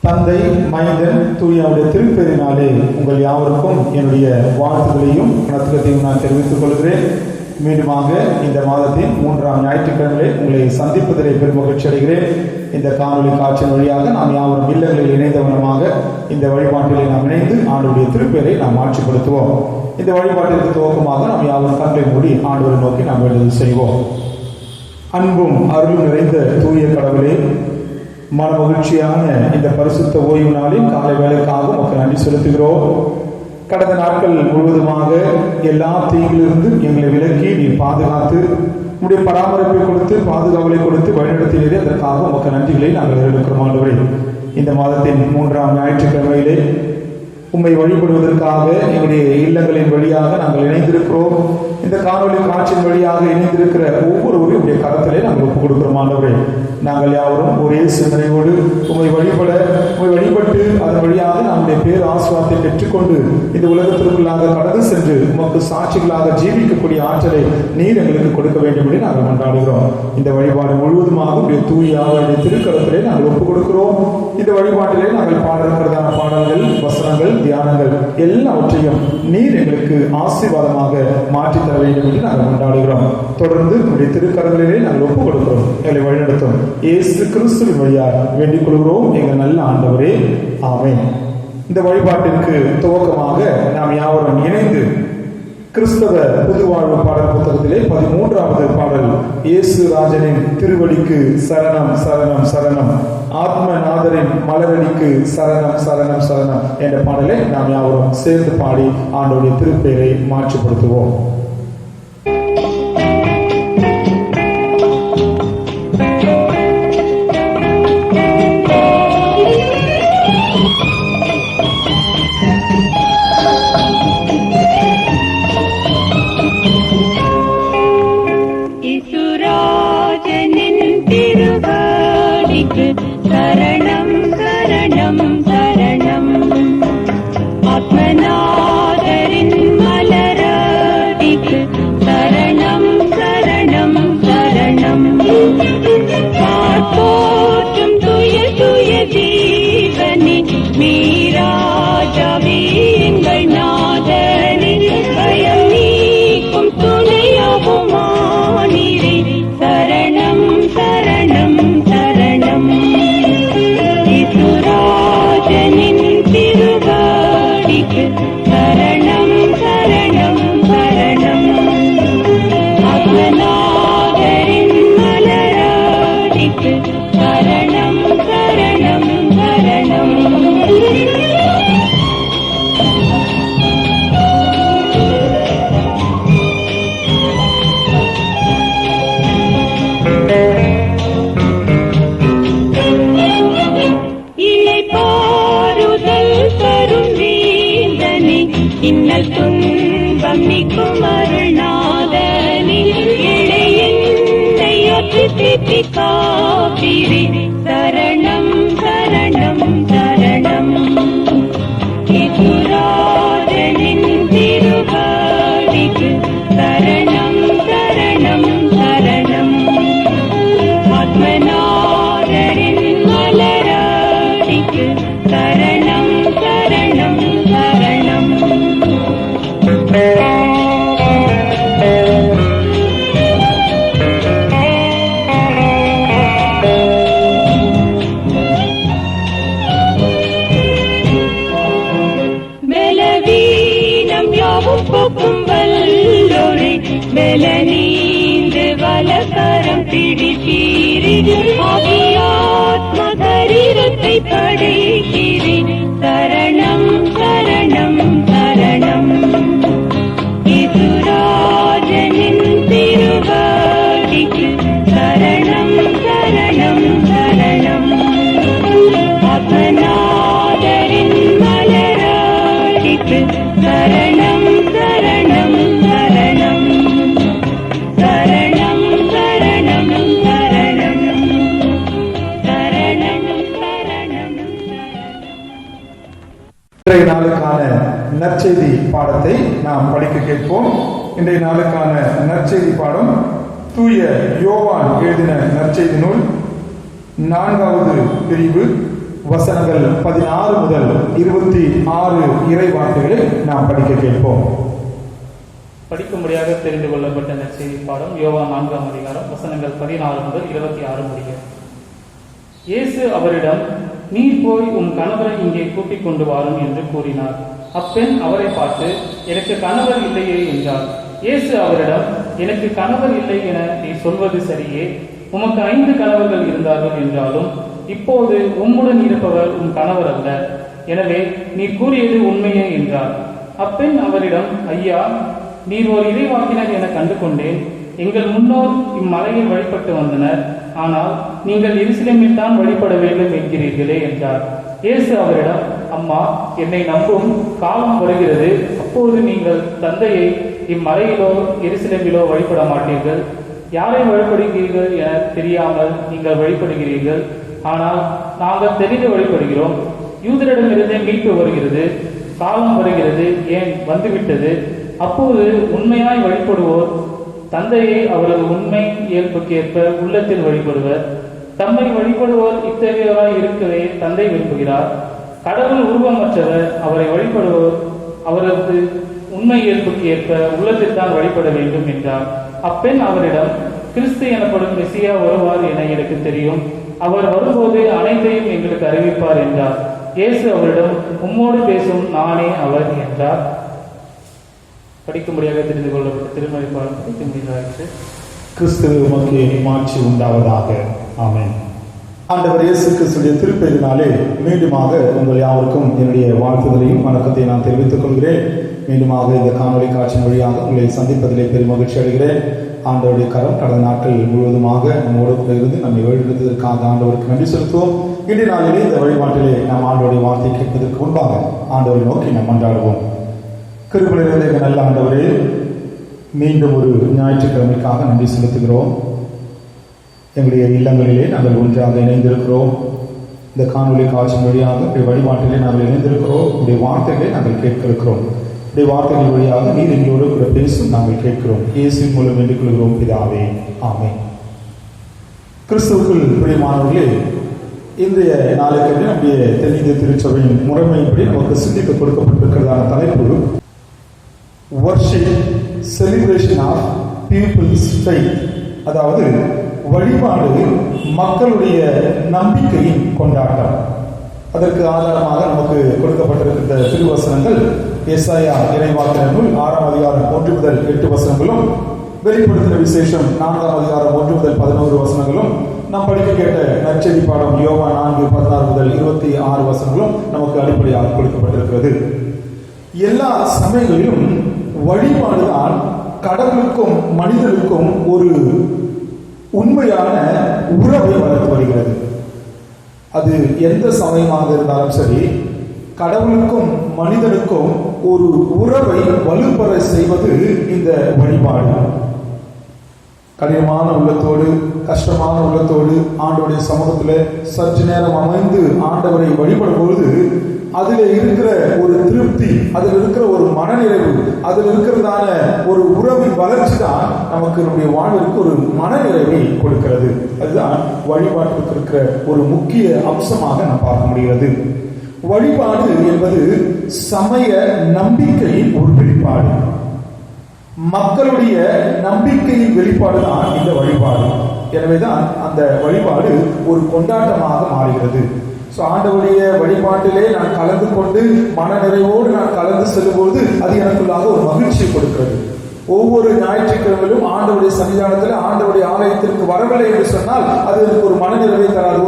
தந்தை, மைந்தன், தூயாவுடைய திருப்பெயரினாலே உங்கள் யாவருக்கும் என்னுடைய வாழ்த்துக்களையும் வணக்கத்தையும் நான் தெரிவித்துக் கொள்கிறேன். மீண்டுமாக இந்த மாதத்தின் 3ஆம் ஞாயிற்றுக்கிழமை உங்களை சந்திப்பதிலே பெரும் மகிழ்ச்சி அடைகிறேன். இந்த காணொலி காட்சியின் வழியாக நாம் யாவரும் இல்லங்களில் இணைந்தவனமாக இந்த வழிபாட்டிலே நாம் இணைந்து ஆண்டவருடைய திருப்பெயரை நாம் ஆட்சிப்படுத்துவோம். இந்த வழிபாட்டிற்கு துவக்கமாக நாம் யாவரும் கண்களை மூடி ஆண்டவரை நோக்கி நாம் வேண்டுதல் செய்வோம். அன்பும் அருளும் நிறைந்த தூய கடவுளே, மன மகிழ்ச்சியான இந்த பரிசுத்த ஓய்வு நாளில் காலை வேலைக்காக நமக்கு நன்றி செலுத்துகிறோம். கடந்த நாட்கள் முழுவதுமாக எல்லா தீங்கிலிருந்து எங்களை விலக்கி நீர் பாதுகாத்து உடைய பராமரிப்பை கொடுத்து பாதுகாவலை கொடுத்து வழிநடத்தினரே, அதற்காக நமக்கு நன்றிகளை நாங்கள் எடுக்கிறோம். ஆண்டவரே, இந்த மாதத்தின் 3ஆம் ஞாயிற்றுக்கிழமையிலே உம்மை வழிபடுவதற்காக எங்களுடைய இல்லங்களின் வழியாக நாங்கள் இணைந்திருக்கிறோம். இந்த காணொலி காட்சியின் வழியாக இணைந்திருக்கிற ஒவ்வொருவரும் உடைய கரத்திலே நாங்கள் ஒப்புக் கொடுக்கிறோம். ஆண்டவரே, நாங்கள் யாவரும் ஒரே சிந்தனையோடு உம்மை வழிபட்டு அதன் வழியாக நம்முடைய பேர் ஆசீர்வாதத்தை பெற்றுக்கொண்டு இந்த உலகத்திற்குள்ளாக கடந்து சென்று உமக்கு சாட்சிகளாக ஜீவிக்கக்கூடிய ஆற்றலை நீர் எங்களுக்கு கொடுக்க வேண்டும் என்று நாங்கள் கொண்டாடுகிறோம். இந்த வழிபாடு முழுவதுமாக உடைய தூய திருக்கரத்திலே நாங்கள் ஒப்புக் கொடுக்கிறோம். இந்த வழிபாட்டிலே நாங்கள் பாடுறதான பாடல்கள், வசனங்கள், தியானங்கள் எல்லாவற்றையும் நீர் எங்களுக்கு ஆசீர்வாதமாக மாற்றி தர வேண்டும் என்று நாங்கள் கொண்டாடுகிறோம். தொடர்ந்து உடைய திருக்கரங்களிலே நாங்கள் ஒப்புக் கொடுக்கிறோம். எங்களை வழிநடத்தும் இயேசு கிறிஸ்துவின் வழியாக வேண்டிக் கொள்கிறோம் எங்கள் நல்ல ஆண்டவரே, ஆமென். இந்த வழிபாட்டிற்கு துவக்கமாக நாம் யாவரும் இணைந்து கிறிஸ்தவ புதுவாழ்வு பாடல் புத்தகத்திலே 13வது பாடல், இயேசு ராஜனின் திருவடிக்கு சரணம் சரணம் சரணம், ஆத்மநாதரின் மலரடிக்கு சரணம் சரணம் சரணம் என்ற பாடலை நாம் யாவரும் சேர்ந்து பாடி ஆண்டவருடைய திருப்பெயரை மாற்றிப்படுத்துவோம். சரணம் சரணம் சரணம், ஆத்மநாதரின் மலரடிக்கு சரணம் சரணம் சரணம், போற்றும் துய துய ஜீவனி மீராஜாவே எங்கள் நாதனி, பயம் நீக்கும் துணையாகுமானிரே சரணம் சரணம் சரணம், இசுராஜனின் திருவடிக்கு சரணம் சரணம் சரணம், ஆத்மநாதரின் மலரடிக்கு சரணம் சரணம் சரணம். இன்னல் துன்பம் நீக்கும் அருள்நாதனி, இளையன்னை ஒற்றி தீர்த்தி காப்பீரே சரணம் சரணம் சரணம், இசுராஜனின் திருவடிக்கு சரணம் சரணம் சரணம், ஆத்மநாதரின் மலரடிக்கு சரணம் சரணம் சரணம். பலவீனம் யாவும் போக்கும் வல்லோரே, பலனீந்து வலக்கரம் பிடிப்பீரே, ஆவியாத்ம சரீரத்தை படைக்கிறே சரணம் சரணம் சரணம், இசுராஜனின் திருவடிக்கு சரணம் சரணம் சரணம், இன்றைய நாளுக்கான நற்செய்தி பாடத்தை நாம் படிக்க கேட்போம். இன்றைய நாளுக்கான நற்செய்தி பாடம் தூய யோவான் எழுதின நற்செய்தி நூல் 4வது பிரிவு வசனங்கள் 16 முதல் 26 இறை வார்த்தைகளை நாம் படிக்க கேட்போம். படிக்கும்படியாக தெரிந்து கொள்ளப்பட்ட நற்செய்தி பாடம் யோவான் 4ஆம் அதிகாரம் வசனங்கள் 16 முதல் 26 முடிய. இயேசு அவரிடம், நீர் போய் உன் கணவரை இங்கே கூட்டிக் கொண்டு வாரும் என்று கூறினார். அப்பெண் அவரை பார்த்து, எனக்கு கணவர் இல்லையே என்றார். இயேசு அவரிடம், எனக்கு கணவர் இல்லை என நீ சொல்வது சரியே. உமக்கு 5 கணவர்கள் இருந்தார்கள் என்றாலும் இப்போது உம்முடன் இருப்பவர் உன் கணவர் அல்ல. எனவே நீ கூறியது உண்மையே என்றார். அப்பெண் அவரிடம், ஐயா, நீர் ஒரு இறைவாக்கினர் என கண்டு கொண்டேன். எங்கள் முன்னோர் இம்மலையில் வழிபட்டு வந்தனர். ஆனால் நீங்கள் எருசலேமில் தான் வழிபட வேண்டும் என்கிறீர்களே என்றார். இயேசு அவரிடம், அம்மா, என்னை நம்பும் காலம் வருகிறது, அப்போது நீங்கள் தந்தையை இம்மலையிலோ எருசலேமிலோ வழிபட மாட்டீர்கள். யாரை வழிபடுகிறீர்கள் என தெரியாமல் நீங்கள் வழிபடுகிறீர்கள். ஆனால் நாங்கள் தெரிந்து வழிபடுகிறோம். யூதரிடமிருந்தே மீட்பு வருகிறது, காலம் வருகிறது, ஏன் வந்துவிட்டது. அப்போது உண்மையாய் வழிபடுவோர் தந்தையை அவரது உண்மை இயல்புக்கு ஏற்ப உள்ளத்தில் வழிபடுவர். தம்மை வழிபடுவோர் இத்தகையவராய் இருக்கவே தந்தை விரும்புகிறார். கடவுள் உருவமற்றவர், அவரை வழிபடுவோர் அவரது உண்மை இயல்புக்கு ஏற்ப உள்ளத்தில் தான் வழிபட வேண்டும் என்றார். அப்பெண் அவரிடம், கிறிஸ்து எனப்படும் மெசியா வருவார் என எனக்கு தெரியும். அவர் வரும்போது அனைத்தையும் எங்களுக்கு அறிவிப்பார் என்றார். இயேசு அவரிடம், உம்மோடு பேசும் நானே அவர் என்றார். படிக்கும்படியாக தெரிந்து கொள்ளப்பட்ட திருமறை பாடம் படிக்க முடிந்ததாயிற்று. கிறிஸ்துவ உமக்கு மாட்சி உண்டாவதாக. ஆமென். ஆண்டவர் இயேசு கிறிஸ்துவின் திருப்பெயரினாலே மீண்டுமாக உங்கள் யாவருக்கும் என்னுடைய வாழ்த்துதலையும் வணக்கத்தை நான் தெரிவித்துக் கொள்கிறேன். மீண்டுமாக இந்த காணொலி காட்சியின் வழியாக உங்களை சந்திப்பதிலே பெரும் மகிழ்ச்சி அடைகிறேன். ஆண்டவருடைய கரம் கடந்த நாட்கள் முழுவதுமாக நம்மோடு கூட இருந்து நம்மை வழிநடத்துவதற்காக ஆண்டவருக்கு நன்றி செலுத்துவோம். இன்றைய நாளிலே இந்த வழிபாட்டிலே நாம் ஆண்டவருடைய வார்த்தை கேட்பதற்கு முன்பாக ஆண்டவரை நோக்கி நாம் கொண்டாடுவோம். கிருபையில் இருந்த எங்கள் நல்ல ஆண்டவரே, மீண்டும் ஒரு ஞாயிற்றுக்கிழமைக்காக நன்றி செலுத்துகிறோம். எங்களுடைய இல்லங்களிலே நாங்கள் ஒன்றாக இணைந்திருக்கிறோம். இந்த காணொலி காட்சியின் வழியாக வழிபாட்டிலே நாங்கள் இணைந்திருக்கிறோம். உடைய வார்த்தைகளை நாங்கள் கேட்க இருக்கிறோம். உடைய வார்த்தைகள் வழியாக நீர் எங்களோடு கூட பேசும் நாங்கள் கேட்கிறோம். இயேசுவின் மூலம் வேண்டிக் கொள்கிறோம் பிதாவே, ஆமென். கிறிஸ்துவுக்குள் பிரியமானவர்களே, இன்றைய நாளுக்கு நம்முடைய தென்னிந்திய திருச்சபையின் முறைமையின்படி நமக்கு சிந்திக்க கொடுக்கப்பட்டிருக்கிறதான தலைப்பு worship, celebration of people's faith. அதாவது வழிபாடு மக்களுடைய நம்பிக்கையின் கொண்டாட்டம். அதற்கு ஆதாரமாக நமக்கு கொடுக்கப்பட்டிருக்கிற திருவசனங்கள் ஏசாயா இறைவாக்கினர் நூல் 6ஆம் அதிகாரம் 1 முதல் 8 வசனங்களும், வெளிப்படுத்தின விசேஷம் 4ஆம் அதிகாரம் 1 முதல் 11 வசனங்களும், நாம் படிக்க கேட்ட நற்செய்தி பாடம் யோவான் 4:16 முதல் 26 வசனங்களும் நமக்கு அடிப்படையாக கொடுக்கப்பட்டிருக்கிறது. எல்லா சமயங்களிலும் வழிபாடுதான் கடவுளுக்கும் மனிதனுக்கும் ஒரு உண்மையான உறவை வளர்த்து வருகிறது. அது எந்த சமயமாக இருந்தாலும் சரி, கடவுளுக்கும் மனிதனுக்கும் ஒரு உறவை வலுப்பெற செய்வது இந்த வழிபாடு. கடினமான உள்ளத்தோடு, கஷ்டமான உள்ளத்தோடு ஆண்டவருடைய சமூகத்தில் சற்று நேரம் அமைந்து ஆண்டவரை வழிபடும் பொழுது அதில் இருக்கிற ஒரு திருப்தி, அதில் இருக்கிற ஒரு மனநிறைவு, அதில் இருக்கிறதான ஒரு உறவின் வளர்ச்சி தான் நமக்கு நம்முடைய வாழ்விற்கு ஒரு மனநிறைவை கொடுக்கிறது. அதுதான் வழிபாட்டுக்கு இருக்கிற ஒரு முக்கிய அம்சமாக நாம் பார்க்க முடிகிறது. வழிபாடு என்பது சமய நம்பிக்கையின் ஒரு வெளிப்பாடு. மக்களுடைய நம்பிக்கையின் வெளிப்பாடு தான் இந்த வழிபாடு. எனவேதான் அந்த வழிபாடு ஒரு கொண்டாட்டமாக மாறுகிறது. ஆண்டவருடைய வழிபாட்டிலே நான் கலந்து கொண்டு மன நிறைவோடு நான் கலந்து செல்லும்போது அது எனக்குள்ளாக ஒரு மகிழ்ச்சியை கொடுக்கிறது. ஒவ்வொரு ஞாயிற்றுக்கிழமையிலும் ஆண்டவருடைய சன்னிதானத்தில் ஆண்டவருடைய ஆலயத்திற்கு வரவில்லை என்று சொன்னால் அது எனக்கு ஒரு மனநிறைவை தராது,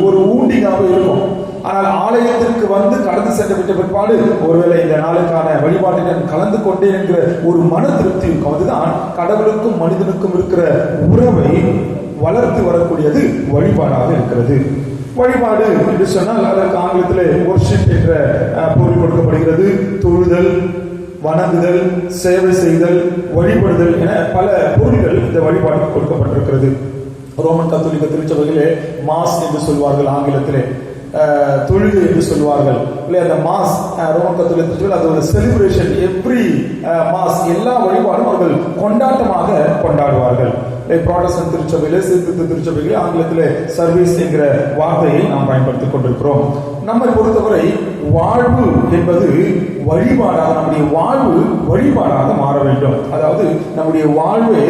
ஒரு ஊண்டியாக இருக்கும். ஆனால் ஆலயத்திற்கு வந்து கடந்து சென்று விட்ட பிற்பாடு ஒருவேளை இந்த நாளுக்கான வழிபாட்டில் நான் கலந்து கொண்டேன் என்கிற ஒரு மன திருப்தி இருக்கும். அதுதான் கடவுளுக்கும் மனிதனுக்கும் இருக்கிற உறவை வளர்த்து வரக்கூடியது வழிபாடாக இருக்கிறது. வழிபாடு என்று சொன்னால் அதற்கு ஆங்கிலத்தில் worship என்ற பொருள் கொடுக்கப்படுகிறது. தொழுதல், வணங்குதல், சேவை செய்தல், வழிபடுதல் என பல பொருள்கள் இந்த வழிபாட்டுக்கு கொடுக்கப்பட்டிருக்கிறது. ரோமன் கத்தோலிக்க திருச்சபையிலே மாஸ் என்று சொல்வார்கள் ஆங்கிலத்திலே. தொழுகை என்று சொல்வார்கள். அந்த மாஸ் ரோமன் கத்தோலிக்க அது ஒரு செலிப்ரேஷன். எவ்ரி மாஸ், எல்லா வழிபாடும் அவர்கள் கொண்டாட்டமாக கொண்டாடுவார்கள். புராட்டஸ்டன்ட் திருச்சபையிலே, சீர்திருத்த திருச்சபையிலே ஆங்கிலத்திலே சர்வீஸ் என்கிற வார்த்தையை நாம் பயன்படுத்திக் கொண்டிருக்கிறோம். நம்மை பொறுத்தவரை வாழ்வு என்பது வழிபாடாக, நம்முடைய வாழ்வு வழிபாடாக மாற வேண்டும். அதாவது நம்முடைய வாழ்வே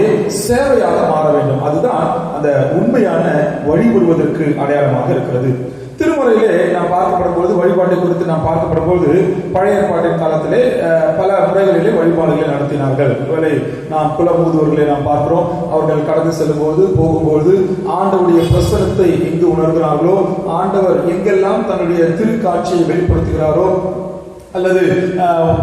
சேவையாக மாற வேண்டும். அதுதான் அந்த உண்மையான வழிபடுவதற்கு அடையாளமாக இருக்கிறது. திருமறையிலே நாம் பார்க்கப்படும் பொழுது, வழிபாட்டை குறித்து நாம் பார்க்கப்படும் பொழுது, பழைய ஏற்பாட்டின் காலத்திலே பல முறைகளிலே வழிபாடுகளை நடத்தினார்கள். நாம் குலமூதுவர்களை நாம் பார்க்கிறோம். அவர்கள் கடந்து செல்லும் போது, போகும்போது ஆண்டவருடைய பிரசனத்தை எங்கு உணர்கிறார்களோ, ஆண்டவர் எங்கெல்லாம் தன்னுடைய திருக்காட்சியை வெளிப்படுத்துகிறாரோ, அல்லது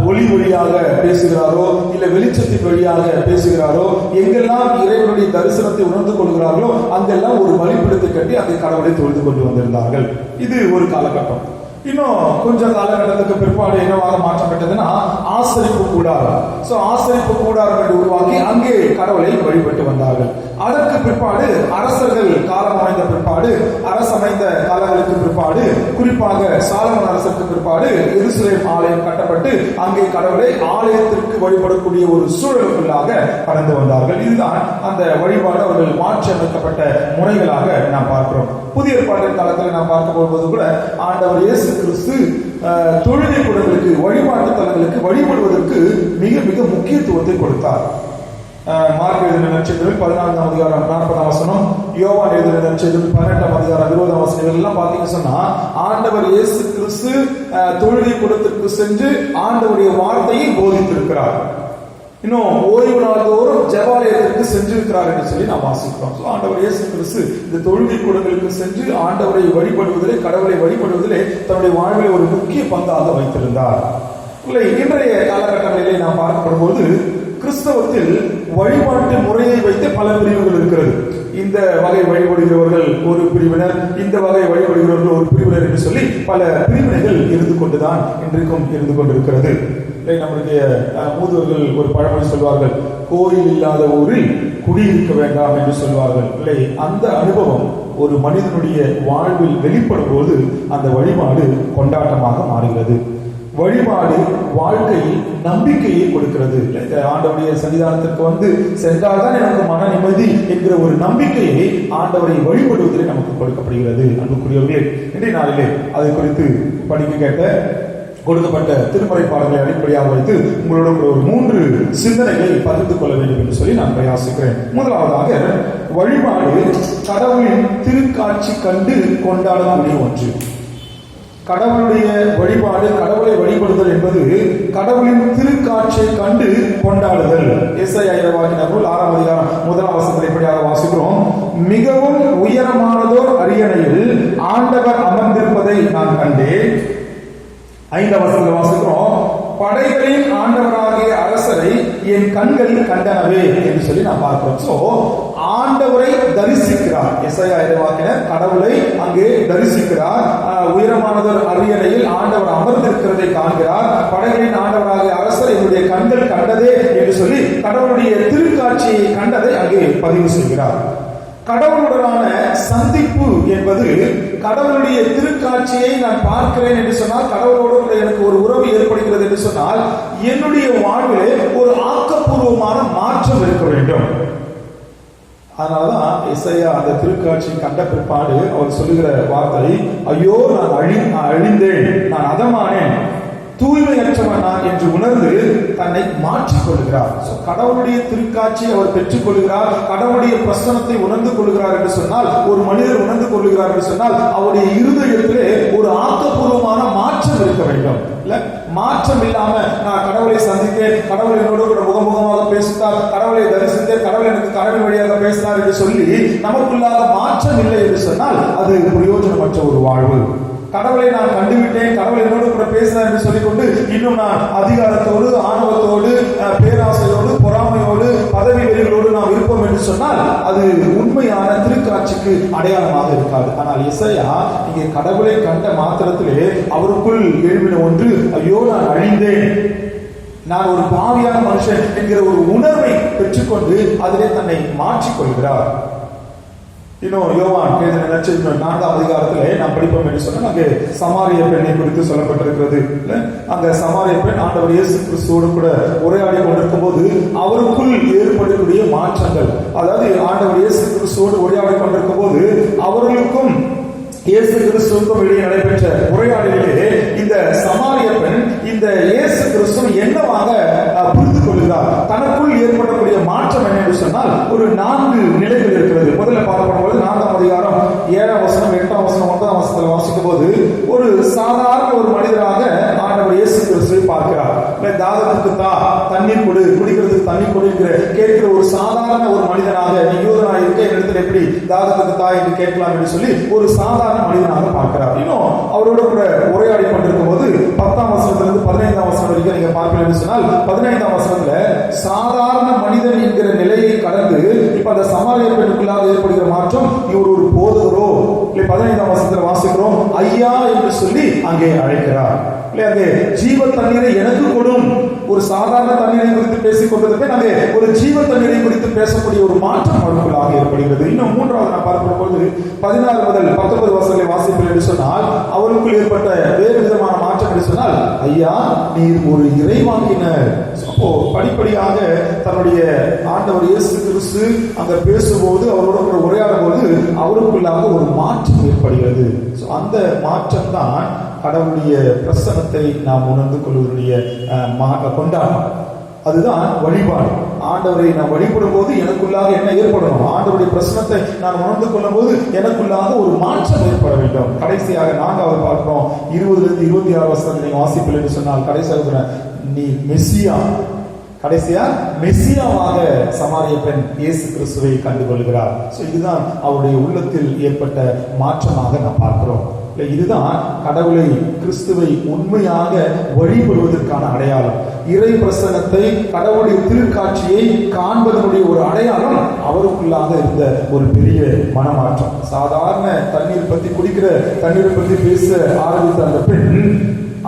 ஒளி வழியாக பேசுகிறாரோ, இல்ல வெளிச்சத்தின் வழியாக பேசுகிறாரோ, எங்கெல்லாம் இறைவனுடைய தரிசனத்தை உணர்ந்து கொள்கிறார்களோ அங்கெல்லாம் ஒரு பலிபீடத்தை கட்டி அந்த கடவுளை தொழுது கொண்டு வந்திருந்தார்கள். இது ஒரு காலகட்டம். இன்னும் கொஞ்சம் காலகட்டத்துக்கு பிற்பாடு என்னவாக மாற்றப்பட்டதுன்னா ஆசரிப்பு கூடாரம். ஆசரிப்பு கூடாரம் என்று உருவாக்கி அங்கே கடவுளை வழிபட்டு வந்தார்கள். அதற்கு பிற்பாடு அரசர்கள் காலம் அமைந்த பிற்பாடு, அரசமைந்த காலங்களுக்கு பிற்பாடு, குறிப்பாக சாலமன் அரசுக்கு பிற்பாடு எருசலேம் ஆலயம் கட்டப்பட்டு அங்கே கடவுளை ஆலயத்திற்கு வழிபடக்கூடிய ஒரு சூழலுக்குள்ளாக கடந்து வந்தார்கள். இதுதான் அந்த வழிபாடு அவர்கள் மாற்றி அமைக்கப்பட்ட முறைகளாக நாம் பார்க்கிறோம். புதிய ஏற்பாட்டின் காலத்தில் நாம் பார்க்க போகும்போது கூட ஆண்டவர் இயேசு கிறிஸ்து தொழுகை கூடங்களுக்கு, வழிபாட்டு தலங்களுக்கு வழிபடுவதற்கு மிக மிக முக்கியத்துவத்தை கொடுத்தார். மார்க் எழுதின நற்செய்தியில் 14ஆம் அதிகாரம் 40ஆம் வசனம், யோவான் எழுதின நற்செய்தியில் 18ஆம் அதிகாரம் 20ஆம் வசனம், இதெல்லாம் பார்த்தீங்கன்னு சொன்னா ஆண்டவர் இயேசு கிறிஸ்து தொழுகை கூடத்திற்கு சென்று ஆண்டவருடைய வார்த்தையை போதித்திருக்கிறார். இன்னும் ஓய்வு நாள்தோறும் ஜெபாலயத்திற்கு சென்றிருக்கிறார் என்று சொல்லி நாம் வாசிக்கிறோம். ஆண்டவர் இயேசு கிறிஸ்து இந்த தொழுகை கூடங்களுக்கு சென்று ஆண்டவரை வழிபடுவதிலே, கடவுளை வழிபடுவதிலே தன்னுடைய வாழ்வை ஒரு முக்கிய பங்காக வைத்திருந்தார். இன்றைய காலகட்டங்களிலே நாம் பார்க்கப்படும் போது கிறிஸ்தவத்தில் வழிபாட்டு முறையை வைத்து பல பிரிவுகள் இருக்கிறது. இந்த வகை வழிபடுகிறவர்கள் ஒரு பிரிவினர், இந்த வகை வழிபடுகிறவர்கள் ஒரு பிரிவினர் என்று சொல்லி பல பிரிவினைகள் இருந்து கொண்டுதான் இன்றைக்கும் இருந்து கொண்டிருக்கிறது. நம்முடைய மூதுவர்கள் ஒரு பழமொழி சொல்வார்கள், கோயில் இல்லாத ஊரில் குடியிருக்க வேண்டாம் என்று சொல்வார்கள். இல்லை, அந்த அனுபவம் ஒரு மனிதனுடைய வாழ்வில் வெளிப்படும் போது அந்த வழிபாடு கொண்டாட்டமாக மாறுகிறது. வழிபாடு வாழ்க்கையில் நம்பிக்கையை கொடுக்கிறது. ஆண்டவருடைய சன்னிதானத்திற்கு வந்து சென்றால்தான் எனக்கு மன நிம்மதி என்கிற ஒரு நம்பிக்கையை ஆண்டவரை வழிபடுவதில் நமக்கு கொடுக்கப்படுகிறது. அன்புக்குரியவர்களே, இன்றைய நாளிலே அதை குறித்து படிக்க கேட்ட கொடுக்கப்பட்ட திருமறை பாடங்களை அடிப்படையாக வைத்து உங்களோட ஒரு 3 சிந்தனைகளை பகிர்ந்து கொள்ள வேண்டும் என்று சொல்லி நான் பிரயாசிக்கிறேன். முதலாவதாக, வழிபாடு கடவுளின் திருக்காட்சி கண்டு கொண்டாடக்கூடிய ஒன்று. கடவுளுடைய வழிபாடு, கடவுளை வழிபடுதல் என்பது கடவுளின் திருக்காட்சியை கண்டு கொண்டாடுதல். ஏசாயா இறைவாக்கினர் நூல் 6ஆம் அதிகாரம் 1ஆம் வசனத்தை இப்படியாக வாசிக்கிறோம், மிகவும் உயரமானதோர் அரியணையில் ஆண்டவர் அமர்ந்திருப்பதை நான் கண்டேன். 5ஆம் வசனத்தை வாசிக்கிறோம், படைகளின் ஆண்டவராகிய அரசரை என் கண்கள் கண்டனவே என்று சொல்லி நான் பார்க்கிறோம். ஆண்டவரை தரிசிக்கிறார் எசாயா இறைவாக்கினர், கடவுளை அங்கே தரிசிக்கிறார். உயரமானதொரு அரியணையில் ஆண்டவர் அமர்ந்திருக்கிறதை காண்கிறார். படைகளின் ஆண்டவராகிய அரசர் என்னுடைய கண்கள் கண்டதே என்று சொல்லி கடவுளுடைய திருக்காட்சியை கண்டதை அங்கே பதிவு செய்கிறார். கடவுளுடனான சந்திப்பு என்பது, கடவுளுடைய திருக்காட்சியை நான் பார்க்கிறேன் என்று சொன்னால், கடவுளோடு எனக்கு ஒரு உறவு ஏற்படுகிறது என்று சொன்னால், என்னுடைய வாழ்விலே ஒரு ஆக்கப்பூர்வமான மாற்றம் இருக்க வேண்டும். அதனாலதான் எசையா அந்த திருக்காட்சி கண்ட பிற்பாடு அவர் சொல்லுகிற வார்த்தை, ஐயோ நான் அழிந்தேன், நான் அதமானேன், தூய்மையற்றவன் நான் என்று உணர்ந்து தன்னை மாற்றிக் கொள்கிறார். கடவுளுடைய திருக்காட்சி அவர் பெற்றுக் கொள்கிறார். கடவுளுடைய பிரசனத்தை உணர்ந்து கொள்கிறார் என்று சொன்னால், ஒரு மனிதர் உணர்ந்து கொள்கிறார் என்று சொன்னால், அவருடைய இருதயத்திலே ஒரு ஆக்கப்பூர்வமான மாற்றம் இருக்க வேண்டும். இல்ல, மாற்றம் இல்லாம நான் கடவுளை சந்தித்தேன், கடவுள் என்னோடு கூட முகமுகமாக பேசினார், கடவுளை தரிசித்தேன், கடவுள் எனக்கு கடவுள் வழியாக பேசினார் என்று சொல்லி நமக்குள்ளாக மாற்றம் இல்லை என்று சொன்னால் அது பிரயோஜனமற்ற ஒரு வாழ்வு. கடவுளை நான் கண்டுவிட்டேன், கடவுள் என்னோடு கூட பேசினார் என்று சொல்லிக்கொண்டு இன்னும் நான் அதிகாரத்தோடு, ஆணவத்தோடு, பேராசையோடு, பொறாமையோடு, பதவி வெறிகளோடு நாம் இருப்போம் என்று சொன்னால் அது உண்மையான திருக்காட்சிக்கு அடையாளமாக இருக்காது. ஆனால் எசையா இங்கே கடவுளை கண்ட மாத்திரத்திலே அவருக்குள் எழுப்பின ஒன்று, ஐயோ நான் அழிந்தேன், நான் ஒரு பாவியான மனுஷன் என்கிற ஒரு உணர்வை பெற்றுக்கொண்டு அதிலே தன்னை மாற்றிக் கொள்கிறார். இன்னும் யோவான் எழுதின நற்செய்தி 4ஆம் அதிகாரத்திலே நாம் படிப்போம் என்று சொன்னால் அங்கே சமாரிய பெண்ணை குறித்து சொல்லப்பட்டிருக்கிறது. அந்த சமாரிய பெண் ஆண்டவர் இயேசு கிறிஸ்துவோடு கூட உரையாடி கொண்டிருக்கும் போது அவருக்குள் ஏற்படக்கூடிய மாற்றங்கள், அதாவது ஆண்டவர் இயேசு கிறிஸ்துவோடு உரையாடி கொண்டிருக்கும் போது அவர்களுக்கும் இயேசு கிறிஸ்துவுக்கும் இடையே நடைபெற்ற உரையாடலிலே இந்த சமாரிய பெண் இந்த இயேசு கிறிஸ்து என்னவாக புரிந்து கொள்கிறார், தனக்குள் ஏற்படக்கூடிய மாற்றம் என்ன என்று சொன்னால் ஒரு 4 நிலைகள் இருக்கிறது. முதல்ல பார்க்கும்போது 4ஆம் அதிகாரம் 7ஆம் வசனம் 8ஆம் வசனம் 9ஆம் வசனத்தில் வாசிக்கும் போது ஒரு சாதாரண ஒரு மனிதராக ஆண்டவர் இயேசு கிறிஸ்துவை பார்க்கிறார். தாகத்துக்கு தண்ணீர் கொடு, குடிக்கிறதுக்கு தண்ணீர் கொடு கேட்கிற ஒரு சாதாரண ஒரு மனிதனாக, நீ யூதனாக இருக்க இடத்துல எப்படி தாகத்துக்கு என்று கேட்கலாம் என்று சொல்லி ஒரு சாதாரண மனிதனாக பார்க்கிறார். இன்னும் அவரோட கூட உரையாடி கொண்டிருக்கும் போது 10ஆம் வசனத்திலிருந்து 15ஆம் வசனம் வரைக்கும் நீங்க பார்க்கல என்று சொன்னால் 15ஆம் வசனத்துல சாதாரண மனிதன் என்கிற நிலையை கடந்து இப்ப அந்த சமாரிய பெண்ணுக்குள்ளாக ஏற்படுகிற மாற்றம் இவர் ஒரு போதகரோ இல்லை 15ஆம் வசனத்துல வாசிக்கிறோம் ஐயா என்று சொல்லி அங்கே அழைக்கிறார். அங்கே ஜீவ தண்ணீரை எனக்கு கொடும், ஒரு சாதாரண தண்ணீரை குறித்து பேசிக் கொண்டதுக்கு நாங்க ஒரு ஜீவ தண்ணீரை குறித்து பேசக்கூடிய ஒரு மாற்றம் அவர்களுக்குள்ளாக ஏற்படுகிறது. இன்னும் 3ஆவது நான் பார்க்கும் பொழுது 16 முதல் 19 வசனங்களை வாசிப்பீர்கள் என்று சொன்னால் அவருக்குள் ஏற்பட்ட வேறு விதமான மாற்றம் என்று சொன்னால் ஐயா நீர் ஒரு இறைவாக்கினர். அப்போ படிப்படியாக தன்னுடைய ஆண்டவர் இயேசு கிறிஸ்து அங்க பேசும்போது அவரோட உரையாடும் போது அவருக்குள்ளாக ஒரு மாற்றம் ஏற்படுகிறது. அந்த மாற்றம் தான் கடவுளுடைய பிரசன்னத்தை நாம் உணர்ந்து கொள்வதற்குரிய கொண்டாட்டம். அதுதான் வழிபாடு. ஆண்டவரை நான் வழிபடும் போது எனக்குள்ளாக என்ன ஏற்படணும், ஆண்டவருடைய பிரசன்னத்தை நான் உணர்ந்து கொள்ளும் போது எனக்குள்ளாக ஒரு மாற்றம் ஏற்பட வேண்டும். கடைசியாக 4ஆவது பார்க்கிறோம் 20 இருந்து 26 வசனத்தை நீங்க வாசிப்பில் என்று சொன்னால் கடைசியாக நீ மெஸ்ஸியா, கடைசியா மெஸ்ஸியாவாக சமாரிய பெண் இயேசு கிறிஸ்துவை கண்டுகொள்கிறார். இதுதான் அவருடைய உள்ளத்தில் ஏற்பட்ட மாற்றமாக நாம் பார்க்கிறோம். இதுதான் கடவுளை கிறிஸ்துவை உண்மையாக வழிபடுவதற்கான அடையாளம். இறை பிரசன்னத்தை கடவுளுடைய திருக்காட்சியை காண்பதனுடைய ஒரு அடையாளம் அவருக்குள்ளாக இருந்த ஒரு பெரிய மனமாற்றம். சாதாரண தண்ணீர் பத்தி குடிக்கிற தண்ணீரை பத்தி பேச ஆரம்பித்த அந்த பெண்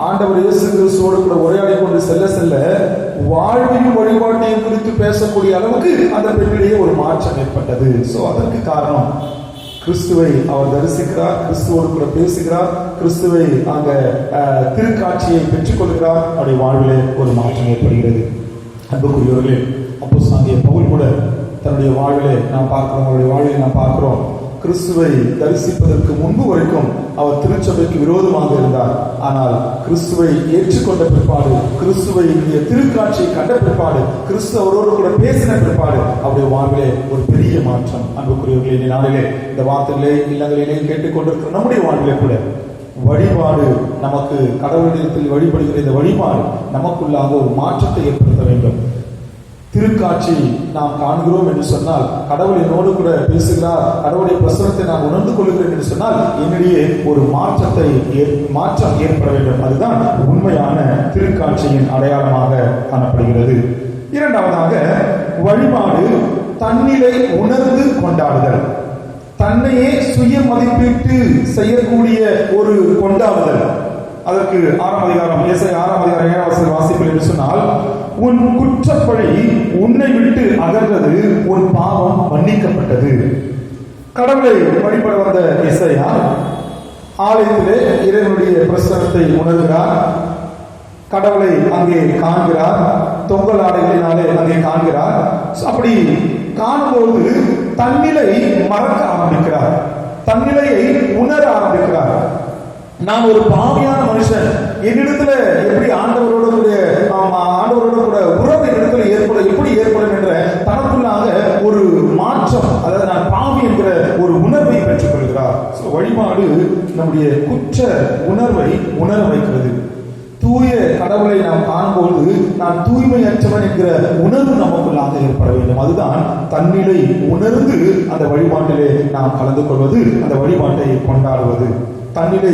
ஆண்டவர் இயேசு கிறிஸ்துவோடு கூட உரையாடி கொண்டு செல்ல செல்ல வாழ்வையும் வழிபாட்டையும் குறித்து பேசக்கூடிய அளவுக்கு அந்த பெண்ணிலேயே ஒரு மாற்றம் ஏற்பட்டது. அதற்கு காரணம் கிறிஸ்துவை அவர் தரிசிக்கிறார், கிறிஸ்துவோடு கூட பேசுகிறார், கிறிஸ்துவை அந்த திருக்காட்சியை பெற்றுக்கொள்கிறார், அவருடைய வாழ்விலே ஒரு மாற்றம் ஏற்படுகிறது. அன்புக்குரியவர்களே, அப்போஸ்தலனாகிய பவுல் கூட தன்னுடைய வாழ்விலே நாம் பார்க்கிறோம், அவருடைய வாழ்வில் நாம் பார்க்கிறோம் கிறிஸ்துவை தரிசிப்பதற்கு முன்பு வரைக்கும் அவர் திருச்சபைக்கு விரோதமாக இருந்தார். ஆனால் கிறிஸ்துவை ஏற்றுக்கொண்ட பிற்பாடு, கிறிஸ்துவை திருக்காட்சியை கண்ட பிற்பாடு, கிறிஸ்து அவரோடு கூட பேசின பிற்பாடு அவருடைய வாழ்விலே ஒரு பெரிய மாற்றம். அன்புக்குரியவர்களே, நாளிலே இந்த வார்த்தைகளே இல்லங்களிலே கேட்டுக்கொண்டிருக்கிற நம்முடைய வாழ்விலே கூட வழிபாடு, நமக்கு கடவுளிடத்தில் வழிபடுகிற இந்த வழிபாடு நமக்குள்ளாக ஒரு மாற்றத்தை ஏற்படுத்த வேண்டும். திருக்காட்சி நாம் காண்கிறோம் என்று சொன்னால், கடவுள் என்னோடு கூட பேசுகிறார், கடவுளுடைய பிரசனத்தை நான் உணர்ந்து கொள்கிறேன் என்று சொன்னால் என்னிடையே ஒரு மாற்றம் ஏற்பட வேண்டும். அதுதான் உண்மையான திருக்காட்சியின் அடையாளமாக காணப்படுகிறது. இரண்டாவதாக, வழிபாடு தன்னிலை உணர்ந்து கொண்டாடுதல், தன்னையே சுய மதிப்பீட்டு செய்யக்கூடிய ஒரு கொண்டாடுதல். அதற்கு 6ஆம் அதிகாரம் 6ஆம் அதிகாரம் 7ஆம் வசனம் வாசிப்பீர்கள் என்று சொன்னால், உன் குற்றப்பழி உன்னை விட்டு அகன்றது, உன் பாவம் மன்னிக்கப்பட்டது. கடவுளை வழிபட வந்த எசையா ஆலயத்திலே இறைவனுடைய பிரசன்னத்தை உணர்கிறார், கடவுளை அங்கே காண்கிறார், தொங்கல் ஆடைகளினாலே அங்கே காண்கிறார். அப்படி காணும்போது தன்னிலை மறக்க ஆரம்பிக்கிறார், தன்னிலையை உணர ஆரம்பிக்கிறார். நான் ஒரு பாவியான மனுஷன், என்னிடத்துல எப்படி ஆண்டவரோட கூட உறவு என்னிடத்துல எப்படி ஏற்படும் என்ற தனக்குள்ளாக ஒரு மாற்றம், அதாவது நான் பாவி என்கிற ஒரு உணர்வை பெற்றுக் கொள்கிறார். வழிபாடு நம்முடைய குற்ற உணர்வை உணர வைக்கிறது. தூய கடவுளை நாம் காணும்போது நான் தூய்மையற்றவன் என்கிற உணர்வு நமக்குள்ளாக ஏற்பட வேண்டும். அதுதான் தன்னிலை உணர்ந்து அந்த வழிபாட்டிலே நாம் கலந்து கொள்வது, அந்த வழிபாட்டை கொண்டாடுவது. தன்னிலை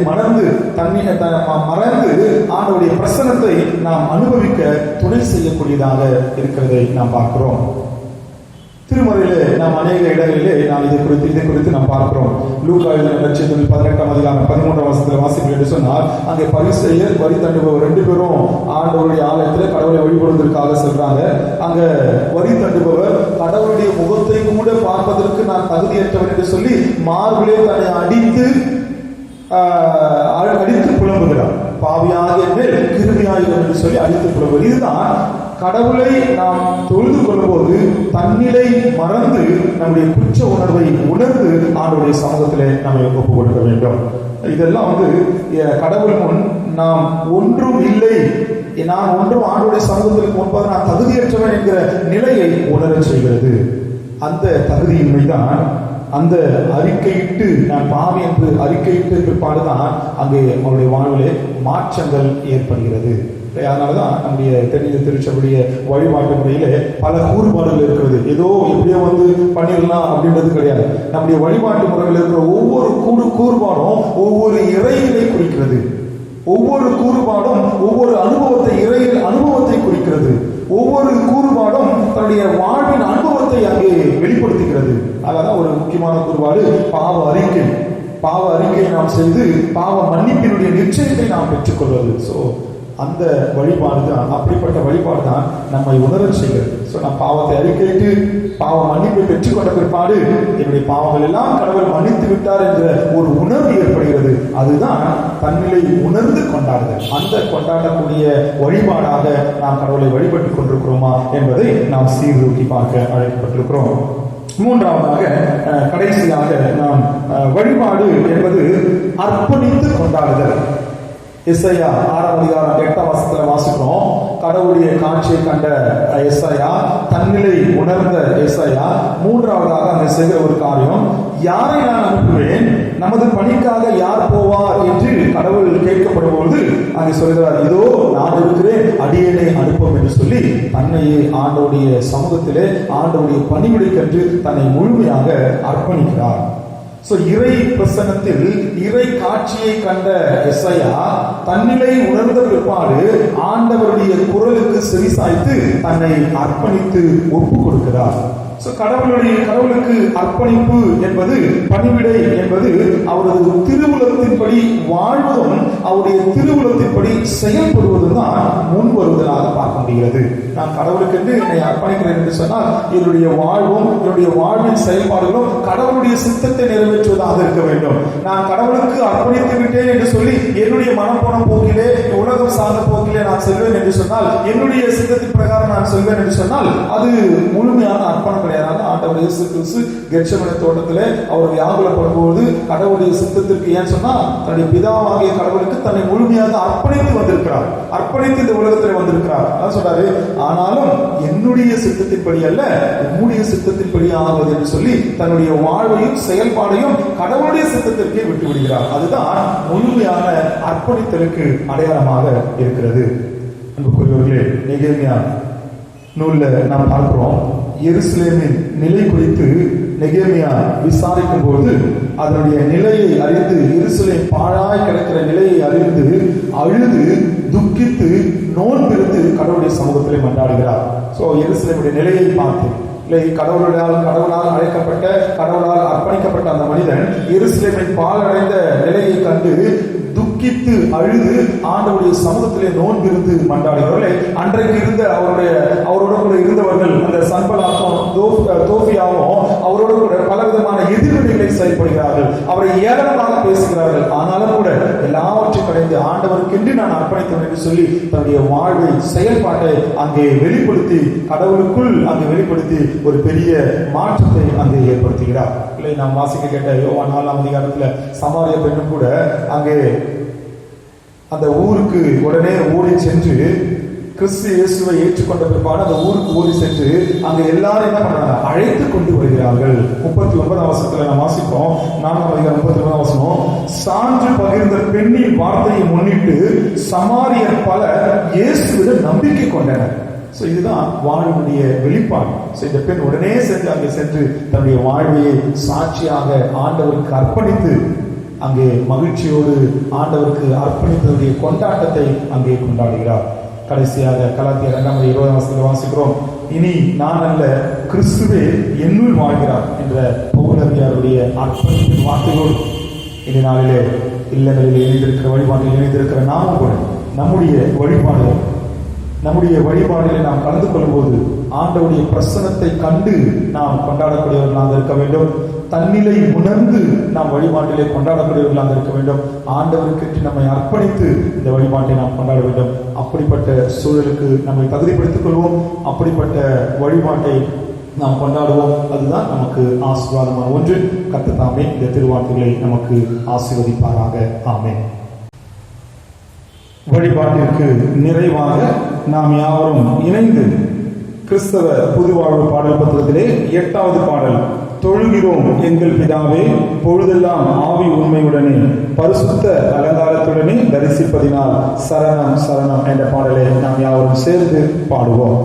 மறந்து மறந்து ஆண்டவருடைய பிரசன்னத்தை நாம் அனுபவிக்க துணை செய்யக்கூடியதாக இருக்கிறதை நாம் பார்க்கிறோம். திருமறையிலே நாம் அநேக இடங்களிலே நாம் இதை குறித்து நாம் பார்க்கிறோம். லூக்கா எழுதின நற்செய்தியில் 18ஆம் அதிகாரம் 13ஆம் வசனத்தில் வாசிப்பீர்கள் என்று சொன்னால், அங்கே அங்கே பரிசேயர் வரி தண்டுபவர் 2 பேரும் ஆண்டவருடைய ஆலயத்தில் கடவுளை வழிபடுவதற்காக செல்றாங்க. அங்க வரி தண்டுபவர் கடவுளுடைய முகத்தை கூட பார்ப்பதற்கு நான் தகுதியற்றவர் என்று சொல்லி மார்பிலே தன்னை அடித்து புலம்புகிறார். பாவியாக கிருமியாயிரம் என்று சொல்லி அடித்து புலம்புகிறார். இதுதான் கடவுளை நாம் தொழுது கொள்ளும்போது தன்னிலை மறந்து நம்முடைய குற்ற உணர்வை உணர்ந்து ஆண்டவருடைய சமூகத்திலே நம்மை ஒப்புக் கொடுக்க வேண்டும். இதெல்லாம் கடவுள் முன் நாம் ஒன்றும் இல்லை, நான் ஒன்றும் ஆண்டவருடைய சமூகத்திற்கு முன்பாக நான் தகுதியற்றவன் என்கிற நிலையை உணர செய்கிறது. அந்த தகுதியின்மைதான் அந்த அறிக்கையிட்டு நான் பாவி என்று அறிக்கையிட்டு பிற்பாடுதான் அங்கே அவருடைய வாழ்விலே மாற்றங்கள் ஏற்படுகிறது. அதனாலதான் நம்முடைய திருச்சபையுடைய வழிபாட்டு முறையில பல கூறுபாடுகள் இருக்கிறது. ஏதோ எப்படியோ பண்ணிடலாம் அப்படின்றது கிடையாது. நம்முடைய வழிபாட்டு முறையில் இருக்கிற ஒவ்வொரு கூறுபாடும் ஒவ்வொரு இறையிலை குறிக்கிறது. ஒவ்வொரு கூறுபாடும் ஒவ்வொரு அனுபவத்தை குறிக்கிறது. ஒவ்வொரு கூறுபாடும் தன்னுடைய வாழ்வின் அனுபவத்தை அங்கே வெளிப்படுத்துகிறது. அதான் ஒரு முக்கியமான கூறுபாடு பாவ அறிக்கை. பாவ அறிக்கையை நாம் செய்து பாவ மன்னிப்பினுடைய நிச்சயத்தை நாம் பெற்றுக்கொள்வது. அந்த வழிபாடு தான், அப்படிப்பட்ட வழிபாடு தான் நம்மை உணர செய்கிறது. நாம் பாவத்தை அறிக்கையிட்டு பாவ மன்னிப்பை பெற்றுக்கொண்ட பிற்பாடு என்னுடைய பாவங்கள் எல்லாம் கடவுள் மன்னித்து விட்டார் என்ற ஒரு உணர்வு ஏற்படுகிறது. அதுதான் தன்னிலை உணர்ந்து கொண்டாடுதல். அந்த கொண்டாடக்கூடிய வழிபாடாக நாம் கடவுளை வழிபட்டுக் கொண்டிருக்கிறோமா என்பதை நாம் சீர்தூக்கி பார்க்க அழைக்கப்பட்டிருக்கிறோம். மூன்றாவதாக கடைசியாக நாம் வழிபாடு என்பது அர்ப்பணித்து கொண்டாடுதல். எஸ்ஐயா 6ஆம் அதிகாரம் 8ஆம் வசனத்துல வாசிக்கிறோம். கடவுளுடைய காட்சியை கண்ட எஸ்ஐயா, தன்னிலை உணர்ந்த எஸ்ஐயா மூன்றாவதாக அங்கே செய்கிற ஒரு காரியம், யாரை நான் அனுப்புவேன், நமது பணிக்காக யார் போவார் என்று கடவுள் கேட்கப்படும்போது அங்கே சொல்கிறார், இதோ நான் இருக்கிறேன், அடியேனை அனுப்பும் என்று சொல்லி தன்னையே ஆண்டவருடைய சமூகத்திலே ஆண்டவருடைய பணிவிடைக்கென்று தன்னை முழுமையாக அர்ப்பணிக்கிறார். இறை பிரசன்னத்தில் இறை காட்சியை கண்ட எஸ்ஐயா தன்னிலை உணர்ந்த பிற்பாடு ஆண்டவருடைய குரலுக்கு செவிசாய்த்து தன்னை அர்ப்பணித்து ஒப்பு கொடுக்கிறார். கடவுளுக்கு அர்ப்பணிப்பு என்பது, பணிவிடை என்பது அவரது திருவுலத்தின்படி வாழ்வதும் அவருடைய திருவுலத்தின்படி செயல்படுவதும் தான் முன் வருவதாக பார்க்க முடிகிறது. நான் கடவுளுக்கு என்று என்னை அர்ப்பணிக்கிறேன் என்று சொன்னால் என்னுடைய வாழ்வும் என்னுடைய வாழ்வின் செயல்பாடுகளும் கடவுளுடைய சித்தத்தை நிறைவேற்றுவதாக இருக்க வேண்டும். நான் கடவுளுக்கு அர்ப்பணித்து விட்டேன் என்று சொல்லி என்னுடைய மனம் போன போக்கிலே, உலகம் சார்ந்த போக்கிலே நான் செல்வேன் என்று சொன்னால், என்னுடைய சித்தத்தின் பிரகாரம் நான் செல்வேன் என்று சொன்னால் அது முழுமையான அர்ப்பணம். ஆண்டவர் இயேசு கிறிஸ்து கெத்செமனே தோட்டத்திலே அவர் வியாகுலப்படும்போது கடவுளுடைய சித்தத்திற்கு ஏன் சொன்னா தன்னுடைய பிதாவாகிய கடவுளுக்கு தன்னை முழுமையாக அர்ப்பணித்து வந்திருக்கிறார், அர்ப்பணித்து இந்த உலகத்தில் வந்திருக்கிறார். அதான் சொல்றாரு, ஆனாலும் என்னுடைய சித்தத்தின்படி அல்ல உம்முடைய சித்தத்தின்படி ஆகுவது என்று சொல்லி தன்னுடைய வாழ்வையும் செயல்பாடையும் கடவுளுடைய சித்தத்திற்கே விட்டு விடுகிறார். அதுதான் முழுமையான அர்ப்பணித்தலுக்கு அடையாளமாக இருக்கிறது. அன்புக்குரியவர்களே, நெகேமியா நூல்ல நாம் பார்க்கிறோம், எருசலேமின் நிலை குறித்து நெகேமியா விசாரிக்கும் போது அதனுடைய நிலையை அறிந்து, எருசலேம் பாழாய் கிடக்கிற நிலையை அறிந்து அழுது துக்கித்து நோன்பிருந்து கடவுளுடைய சமூகத்திலே மன்றாடுகிறார். எருசலேமுடைய நிலையை பார்த்து கடவுளால் அழைக்கப்பட்ட, கடவுளால் அர்ப்பணிக்கப்பட்ட அந்த மனிதன் எருசலேமின் பாழடைந்த நிலையை கண்டு துக்கித்து அழுது ஆண்டவருடைய சமூகத்திலே நோன்பிருந்து மன்றாடுகிறார்கள். அன்றைக்கு இருந்த அவரோட கூட இருந்தவர்கள், அந்த சன்பலாத்தும் தோபியாவும் அவரோட கூட பலவிதமான எதிர்வினைகளை செயல்படுகிறார்கள், அவரை ஏளனமாக பேசுகிறார்கள். ஆனாலும் கூட எல்லாவற்றையும் கடைந்து ஆண்டவருக்கென்று நான் அர்ப்பணித்தேன் என்று சொல்லி தன்னுடைய வாழ்வை, செயல்பாட்டை அங்கே வெளிப்படுத்தி, கடவுளுக்குள் அங்கே வெளிப்படுத்தி ஒரு பெரிய மாற்றத்தை அங்கே ஏற்படுத்துகிறார். இல்லை, நாம் வாசிக்க கேட்ட யோவான் 4ஆம் அதிகாரத்துல சமாரிய பெண்ணும் கூட அங்கே அந்த ஊருக்கு உடனே ஓடி சென்று கிறிஸ்து இயேசுவை ஏற்றுக்கொண்ட பிற்பாடு அந்த ஊருக்கு ஓடி சென்று அங்க எல்லாரும் என்ன பண்றாங்க, அழைத்து கொண்டு வருகிறார்கள். 39ஆம் வசனத்துல நாம் வாசிப்போம், 4ஆம் அதிகாரம் 39ஆம் வசனம், சான்று பகிர்ந்த பெண்ணின் வார்த்தையை முன்னிட்டு சமாரியர் பலர் இயேசுவிடம் நம்பிக்கை கொண்டனர். இதுதான் வாழ்வுடைய வெளிப்பாடு. இந்த பெண் உடனே சென்று தன்னுடைய வாழ்வையை சாட்சியாக ஆண்டவருக்கு அர்ப்பணித்து அங்கே மகிழ்ச்சியோடு ஆண்டவருக்கு அர்ப்பணித்ததுடைய கொண்டாட்டத்தை அங்கே கொண்டாடுகிறார். கடைசியாக கலாத்தியர் 2:20 வசனத்தில் வாசிக்கிறோம், இனி நான் அல்ல கிறிஸ்துவே என்னுள் வாழ்கிறார் என்ற பவுலடியாருடைய அர்ப்பணிப்பின் வார்த்தையோடு இந்த நாளிலே இல்லங்களில் இணைந்திருக்கிற வழிபாட்டில் இணைந்திருக்கிற நாமும் கூட நம்முடைய வழிபாடிலே நாம் கலந்து கொள்ளும்போது ஆண்டவருடைய பிரசன்னத்தை கண்டு நாம் கொண்டாடக்கூடியவர்களாக இருக்க வேண்டும். தன்னிலை உணர்ந்து நாம் வழிபாட்டிலே கொண்டாடக்கூடியவர்களாக இருக்க வேண்டும். ஆண்டவருக்கு நம்மை அர்ப்பணித்து இந்த வழிபாட்டை நாம் கொண்டாட வேண்டும். அப்படிப்பட்ட சூழலுக்கு நம்மை தகுதிப்படுத்திக் கொள்வோம். அப்படிப்பட்ட வழிபாட்டை நாம் கொண்டாடுவோம். அதுதான் நமக்கு ஆசீர்வாதமான ஒன்று. கர்த்தர் தாமே இந்த திருவார்த்தைகளை நமக்கு ஆசீர்வதிப்பாராக. ஆமென். வழிபாட்டிற்கு நிறைவாக நாம் யாவரும் இணைந்து கிறிஸ்தவ புதுவாழ்வு பாடல் புத்தகத்திலே 8வது பாடல், தொழுகிறோம் எங்கள் பிதாவே பொழுதெல்லாம் ஆவி உண்மையுடனே பரிசுத்த அலங்காரத்துடனே தரிசிப்பதினால் சரணம் சரணம் என்ற பாடலை நாம் யாவரும் சேர்ந்து பாடுவோம்.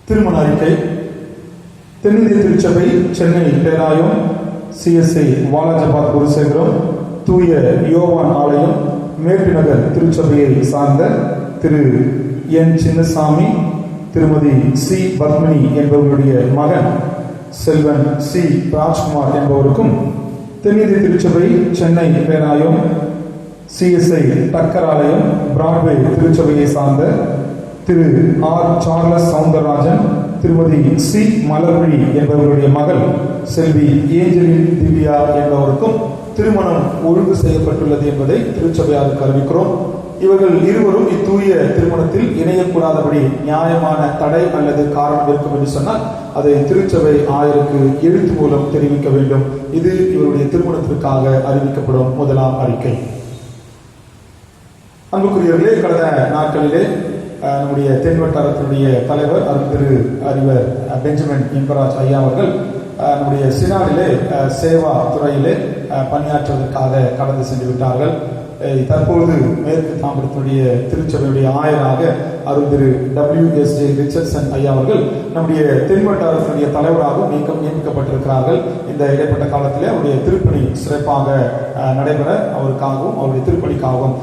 திருமண அறிக்கை. தென்னிந்திய திருச்சபை, சென்னை பேராயம், CSI வாலாஜபாத் குருசேகரம், தூய யோவான் ஆலயம் மேற்கு நகர் திருச்சபையை சார்ந்த திரு என் சின்னசாமி, திருமதி சி பத்மினி என்பவர்களுடைய மகன் செல்வன் சி ராஜ்குமார் என்பவருக்கும், தென்னிந்திய திருச்சபை சென்னை பேராயம் சிஎஸ்ஐ டக்கர் ஆலயம் பிராட்வே திருச்சபையை சார்ந்த திரு ஆர் சார்லஸ் சவுந்தரராஜன், திருமதி சி மலர்விழி என்பவர்களுடைய மகள் செல்வி ஏஞ்சலின் திவ்யா என்பவருக்கும் திருமணம் ஒழுங்கு செய்யப்பட்டுள்ளது என்பதை திருச்சபையாருக்கு அறிவிக்கிறோம். இவர்கள் இருவரும் இத்தூய திருமணத்தில் இணையக்கூடாதபடி நியாயமான தடை அல்லது காரணம் இருக்கும் என்று சொன்னால் அதை திருச்சபை ஆயருக்கு எழுத்து மூலம் தெரிவிக்க வேண்டும். இது இவருடைய திருமணத்திற்காக அறிவிக்கப்படும் முதலாம் அறிக்கை. அன்புக்குரியவர்களே, கடந்த நாட்களிலே நம்முடைய தென்வட்டாரத்தினுடைய தலைவர் திரு அறிவர் பெஞ்சமின் இன்பராஜ் ஐயா அவர்கள் நம்முடைய சினாடிலே சேவா துறையிலே பணியாற்றுவதற்காக கடந்து சென்று விட்டார்கள். தற்பொழுது மேற்கு தாம்பரத்தினுடைய திருச்சபையுடைய ஆயராக அருள் திரு WSJ ரிச்சர்ட்சன் ஐயா அவர்கள் நம்முடைய தென்வட்டாரத்தினுடைய தலைவராக நியமிக்கப்பட்டிருக்கிறார்கள். இந்த இடைப்பட்ட காலத்திலே அவருடைய திருப்பணி சிறப்பாக நடைபெற அவருக்காகவும் அவருடைய திருப்பணிக்காகவும்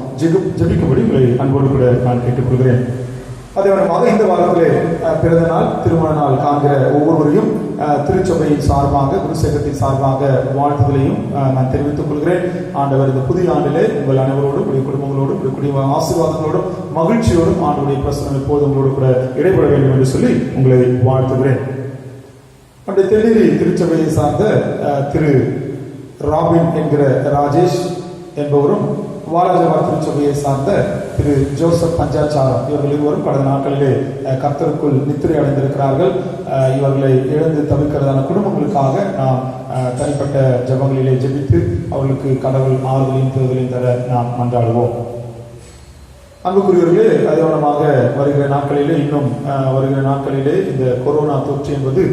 ஜெபிக்கும்படி உங்களை அன்போடு கூட நான் கேட்டுக்கொள்கிறேன். அதே விதமாக இந்த வாரத்திலே பிறந்த நாள், திருமண நாள் காண்கிற ஒவ்வொருவரையும் திருச்சபையின் சார்பாக, குருசேகத்தின் சார்பாக வாழ்த்துதலையும் நான் தெரிவித்துக் கொள்கிறேன். ஆண்டவர் இந்த புதிய ஆண்டிலே உங்கள் அனைவரோடும், உடைய குடும்பங்களோடும், உடைய ஆசீர்வாதங்களோடும், மகிழ்ச்சியோடும் ஆண்டுடைய பிரசனம் எப்போது உங்களோடு கூட இடைபெற வேண்டும் என்று சொல்லி உங்களை வாழ்த்துகிறேன். நம்முடைய தென்னேரி திருச்சபையை சார்ந்த திரு ராபின் என்கிற ராஜேஷ் என்பவரும், வாலாஜபாத் திருச்சபையை சார்ந்த திரு ஜோசப் பஞ்சாச்சாரம், இவர்கள் இருவரும் கடந்த நாட்களிலே கர்த்தருக்குள் நித்திரை அடைந்திருக்கிறார்கள். இவர்களை இழந்து தவிர்க்கிறதான குடும்பங்களுக்காக நாம் தனிப்பட்ட ஜபங்களிலே ஜெபித்து அவர்களுக்கு கடவுள் ஆறுதலையும் தேர்தலையும் தர நாம் மன்றாடுவோம். அன்புக்குரியவர்களே, அதேவனமாக வருகிற நாட்களிலே இந்த கொரோனா தொற்று என்பது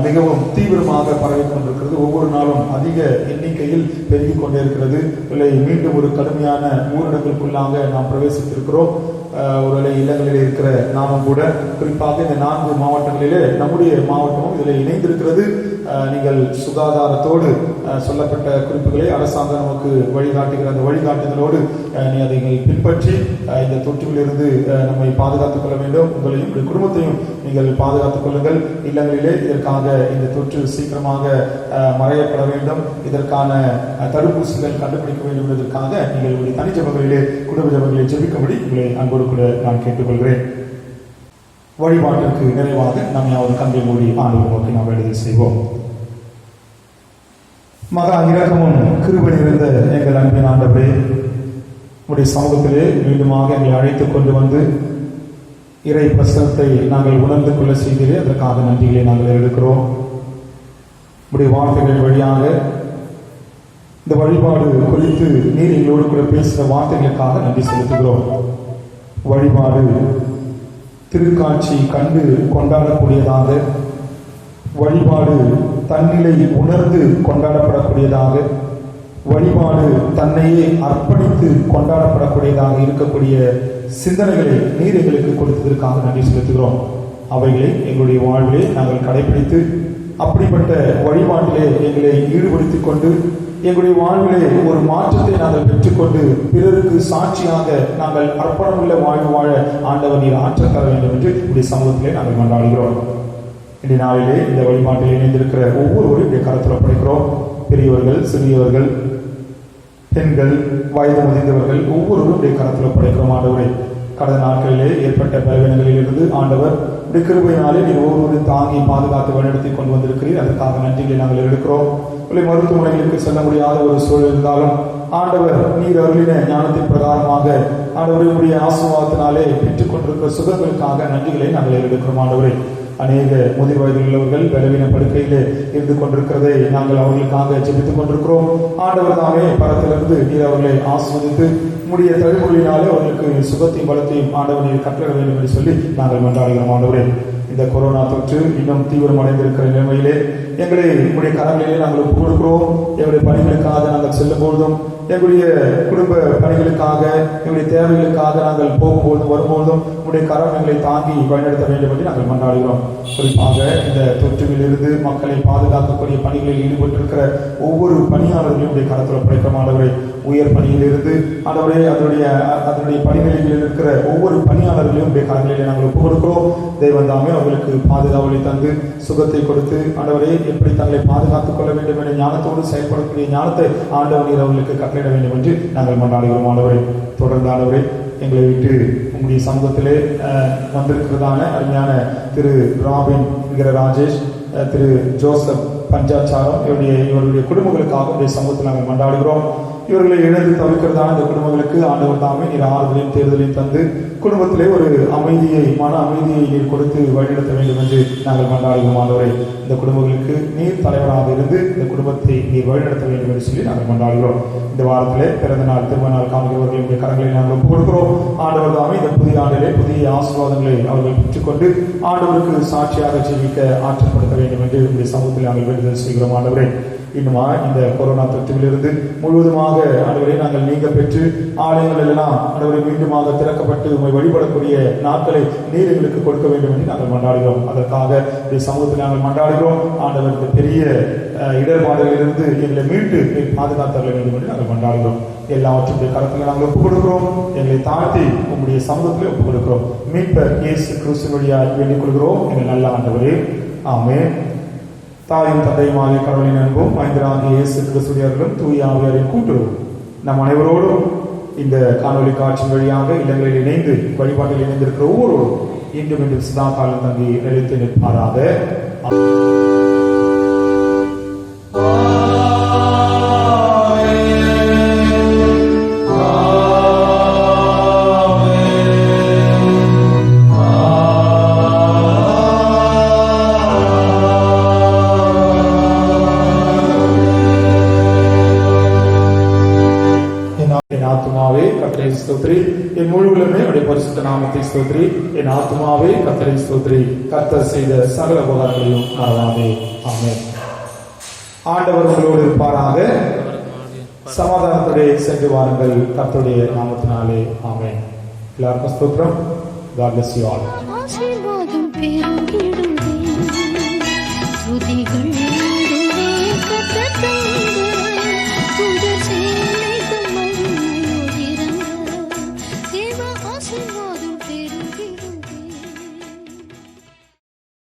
மிகவும் தீவிரமாக பரவி கொண்டிருக்கிறது. ஒவ்வொரு நாளும் அதிக எண்ணிக்கையில் பெருகிக் கொண்டே இருக்கிறது. மீண்டும் ஒரு கடுமையான ஊரடங்குக்குள்ளாக நாம் பிரவேசித்திருக்கிறோம். ஒருவேளை இல்லங்களிலே இருக்கிற நாமும் கூட, குறிப்பாக இந்த 4 மாவட்டங்களிலே நம்முடைய மாவட்டமும் இதில் இணைந்திருக்கிறது. நீங்கள் சுகாதாரத்தோடு சொல்லப்பட்ட குறிப்புகளை அரசாங்கம் நமக்கு வழிகாட்டுகிற அந்த வழிகாட்டுதலோடு அதை பின்பற்றி இந்த தொற்றிலிருந்து நம்மை பாதுகாத்துக் கொள்ள வேண்டும். உங்களையும் உங்களுடைய குடும்பத்தையும் நீங்கள் பாதுகாத்துக் கொள்ளுங்கள். இல்லங்களிலே இதற்காக இந்த தொற்று சீக்கிரமாக மறையப்பட வேண்டும். இதற்கான தடுப்பூசிகள் கண்டுபிடிக்க வேண்டும் என்பதற்காக நீங்கள் உங்களுடைய தனி ஜபங்களிலே, குடும்ப ஜபங்களிலே ஜெபிக்கும்படி உங்களை அன்போடு கூட நான் கேட்டுக்கொள்கிறேன். வழிபாட்டிற்கு நிறைவாக நாம் யாவது கண்களை மூடி ஆண்டவர் நோக்கி நாம் வேண்டுதல் செய்வோம். மகா இரக்கமும் கிருபை நிறைந்த எங்கள் அன்பின் ஆண்டவரே, உடைய சமூகத்திலே மீண்டுமாக எங்களை அழைத்துக் கொண்டு வந்து இறை பிரசனத்தை நாங்கள் உணர்ந்து கொள்ள செய்தே அதற்காக நன்றிகளை நாங்கள் எடுக்கிறோம். உடைய வார்த்தைகள் வழியாக இந்த வழிபாடு குறித்து நீர் எங்களோடு கூட பேசுகிற வார்த்தைகளுக்காக நன்றி செலுத்துகிறோம். வழிபாடு திருக்காட்சி கண்டு கொண்டாடக்கூடியதாக, வழிபாடு தன்னிலை உணர்ந்து கொண்டாடப்படக்கூடியதாக, வழிபாடு தன்னையே அர்ப்பணித்து கொண்டாடப்படக்கூடியதாக இருக்கக்கூடிய சிந்தனைகளை நீர் எங்களுக்கு கொடுத்ததற்காக நன்றி செலுத்துகிறோம். அவைகளை எங்களுடைய வாழ்விலே நாங்கள் கடைபிடித்து அப்படிப்பட்ட வழிபாட்டிலே எங்களை ஈடுபடுத்திக் கொண்டு எங்களுடைய வாழ்விலே ஒரு மாற்றத்தை நாங்கள் பெற்றுக்கொண்டு பிறருக்கு சாட்சியாக நாங்கள் அர்ப்பணமுள்ள வாழ்வு வாழ ஆண்டவர் நீர் ஆற்றல் தர வேண்டும் என்று உடைய சமூகத்திலே நாங்கள் கொண்டாடுகிறோம். இன்றைய நாளிலே இந்த வழிபாட்டில் இணைந்திருக்கிற ஒவ்வொருவரும் இங்கே கருத்தில் படைக்கிறோம். பெரியவர்கள், சிறியவர்கள், பெண்கள், வயது முதிர்ந்தவர்கள் ஒவ்வொருவரும் இங்கே கருத்தில் படைக்கிறோம். ஆண்டவரை கடந்த நாட்களிலே ஏற்பட்ட பலவீனங்களில் இருந்து ஆண்டவர் உடைய கிருபையினாலே நீர் ஒவ்வொருவரும் தாங்கி பாதுகாத்து வழிநடத்தி கொண்டு வந்திருக்கிறீர். அதற்காக நன்றிகளை நாங்கள் எடுக்கிறோம். மருத்துவமனைகளுக்கு செல்ல முடியாத ஒரு சூழல் இருந்தாலும் ஆண்டவர் நீர் அருளின ஞானத்தின் பிரகாரமாக ஆண்டவருடைய ஆசீர்வாதத்தினாலே பெற்றுக் கொண்டிருக்கிற சுகங்களுக்காக நன்றிகளை நாங்கள் எடுக்கிறோம். ஆண்டவரை அநேக முதிர் வயதில் உள்ளவர்கள் பலவீன படுக்கையிலே இருந்து கொண்டிருக்கிறதை நாங்கள் அவர்களுக்காக ஜெபித்துக் கொண்டிருக்கிறோம். ஆண்டவர் தாமே பரத்திலிருந்து நீர் அவர்களை ஆசீர்வதித்து உம்முடைய தழுமொழியினாலே அவர்களுக்கு சுகத்தையும் பலத்தையும் ஆண்டவர் நீர் கட்டளை வேண்டும் என்று சொல்லி நாங்கள் மன்றாடுகிறோம். ஆண்டவரே, இந்த கொரோனா தொற்று இன்னும் தீவிரமடைந்திருக்கிற நிலைமையிலே எங்களை உங்களுடைய கரங்களிலே நாங்கள் ஒப்புக் கொடுக்கிறோம். எங்களுடைய பணிகளுக்காக நாங்கள் செல்லும் பொழுதும், எங்களுடைய குடும்ப பணிகளுக்காக, எங்களுடைய தேவைகளுக்காக நாங்கள் போகும்போதும் வரும்போதும் உங்களுடைய கரம் எங்களை தாங்கி வழிநடத்த வேண்டும் என்று நாங்கள் மன்றாடுகிறோம். குறிப்பாக இந்த தொற்றுவில் இருந்து மக்களை பாதுகாக்கக்கூடிய பணிகளில் ஈடுபட்டிருக்கிற ஒவ்வொரு பணியாளர்களையும் கரத்தில் படைக்கிறோம். ஆண்டவரை உயர் பணியிலிருந்து ஆண்டவரே அதனுடைய பணிகளில் இருக்கிற ஒவ்வொரு பணியாளர்களையும் உடைய கரங்களிலே நாங்கள் ஒப்புக் கொடுக்கிறோம். தெய்வம் தாமே அவர்களுக்கு பாதுகாவலை தந்து சுகத்தை கொடுத்து ஆண்டவரே எப்படி தங்களை பாதுகாத்துக் கொள்ள வேண்டும் என்ற ஞானத்தோடு செயல்படக்கூடிய ஞானத்தை ஆண்டவர் அவர்களுக்கு கட்டளையிட வேண்டும் என்று நாங்கள் மன்றாடுகிறோம். ஆண்டவரே தொடர்ந்து ஆண்டவரே எங்களை விட்டு உங்களுடைய சமூகத்திலே வந்திருக்கிறதான அருமையான திரு ராபின் என்கிற ராஜேஷ், திரு ஜோசப் பஞ்சாச்சாரம் இவருடைய குடும்பங்களுக்காக உடைய சமூகத்தில் நாங்கள் மன்றாடுகிறோம். இவர்களை இழந்து தவிர்க்கிறதான இந்த குடும்பங்களுக்கு ஆண்டவர் தாமே நீர் ஆறுதலையும் தேர்தலையும் தந்து குடும்பத்திலே ஒரு மன அமைதியை நீர் கொடுத்து வழிநடத்த வேண்டும் என்று நாங்கள் மன்றாடுகிறோம். ஆண்டவரை இந்த குடும்பங்களுக்கு நீர் தலைவராக இருந்து இந்த குடும்பத்தை நீர் வழிநடத்த வேண்டும் என்று சொல்லி நாங்கள் மன்றாடுகிறோம். இந்த வாரத்திலே பிறந்த நாள் திருமண நாள் காண்கிறவர்களுடைய கரங்களை நாங்கள் ஒப்புக் கொடுக்கிறோம். ஆண்டவர் தாமே இந்த புதிய ஆண்டிலே புதிய ஆசீர்வாதங்களை அவர்கள் பெற்றுக்கொண்டு ஆண்டவருக்கு சாட்சியாக ஜீவிக்க ஆற்றப்படுத்த வேண்டும் என்று இந்த சமூகத்தில் நாங்கள் வேண்டுதல் செய்கிறோம். ஆண்டவரே இன்னுமா இந்த கொரோனா தொற்றிலிருந்து முழுவதுமாக ஆண்டவரை நாங்கள் நீங்க பெற்று ஆலயங்கள் எல்லாம் ஆண்டவரை மீண்டுமாக திறக்கப்பட்டு உண்மை வழிபடக்கூடிய நாட்களை நீர் எங்களுக்கு கொடுக்க வேண்டும் என்று நாங்கள் மன்றாடுகிறோம். அதற்காக இந்த சமூகத்தில் நாங்கள் மன்றாடுகிறோம். ஆண்டவர் இந்த பெரிய இடர்பாடுகளிலிருந்து எங்களை மீட்டு பாதுகாத்தர வேண்டும் என்று நாங்கள் மன்றாடுகிறோம். எல்லாவற்றுடைய கருத்தில் நாங்கள் ஒப்புக் கொடுக்கிறோம். எங்களை தாழ்த்தி உங்களுடைய சமூகத்திலே ஒப்புக் கொடுக்கிறோம். மீட்பர் இயேசு கிறிஸ்து வழியாக வேண்டிக் கொள்கிறோம் எங்கள் நல்ல ஆண்டவரே, ஆமென். தாயும் தந்தையுமாகிய கடவுளின் அன்பும் மைந்தராகிய இயேசு கிறிஸ்துவின் தூய ஆவியாரின் கூட்டுறவும் நம் அனைவரோடும் இந்த காணொலி காட்சி வழியாக இல்லங்களில் இணைந்து வழிபாட்டில் இணைந்திருக்கிற ஒவ்வொருவரும் இன்றும் இன்றும் சதா காலம் தங்கி நிலைத்து நிற்பாராக. ஸ்தோத்ரி, என் முழு உள்ளமே அவருடைய பரிசுத்த நாமத்தை ஸ்தோத்ரி. என் ஆத்துமாவே கர்த்தரை ஸ்தோத்ரி. கர்த்தர் செய்த சகல உபகாரங்களையும் மறவாதே. ஆமென். ஆண்டவர் உங்களோடு இருப்பாராக. சமாதானத்துடைய சென்று வாருங்கள் கர்த்தருடைய நாமத்தினாலே. ஆமென். எல்லாருக்கும் ஸ்தோத்திரம். God bless you all. ஆசீர்வாதம் பெருகிடுதே, துதிகள் கர்த்தர்